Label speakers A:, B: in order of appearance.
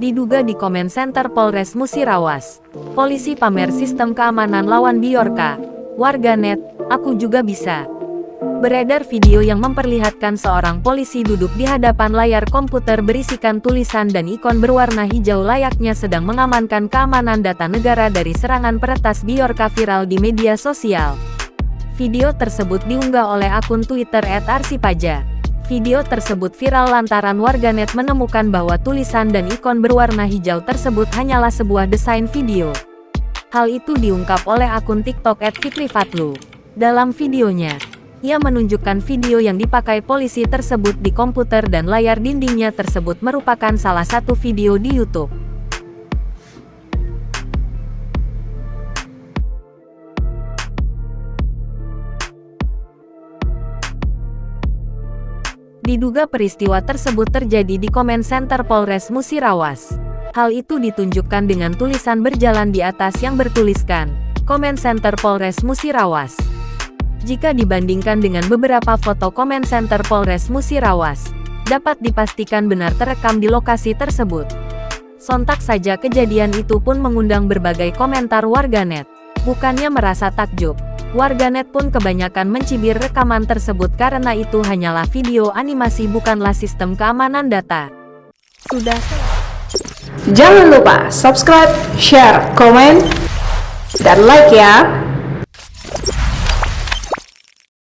A: Diduga di Comment Center Polres Musirawas, polisi pamer sistem keamanan lawan Bjorka. Warganet, aku juga bisa. Beredar video yang memperlihatkan seorang polisi duduk di hadapan layar komputer berisikan tulisan dan ikon berwarna hijau layaknya sedang mengamankan keamanan data negara dari serangan peretas Bjorka viral di media sosial. Video tersebut diunggah oleh akun Twitter @arsipaja. Video tersebut viral lantaran warganet menemukan bahwa tulisan dan ikon berwarna hijau tersebut hanyalah sebuah desain video. Hal itu diungkap oleh akun TikTok @fikrifatlu. Dalam videonya, ia menunjukkan video yang dipakai polisi tersebut di komputer dan layar dindingnya tersebut merupakan salah satu video di YouTube. Diduga peristiwa tersebut terjadi di Comment Center Polres Musirawas. Hal itu ditunjukkan dengan tulisan berjalan di atas yang bertuliskan, Comment Center Polres Musirawas. Jika dibandingkan dengan beberapa foto Comment Center Polres Musirawas, dapat dipastikan benar terekam di lokasi tersebut. Sontak saja kejadian itu pun mengundang berbagai komentar warganet. Bukannya merasa takjub, warganet pun kebanyakan mencibir rekaman tersebut karena itu hanyalah video animasi bukanlah sistem keamanan data. Sudah.
B: Jangan lupa subscribe, share, komen, dan like ya.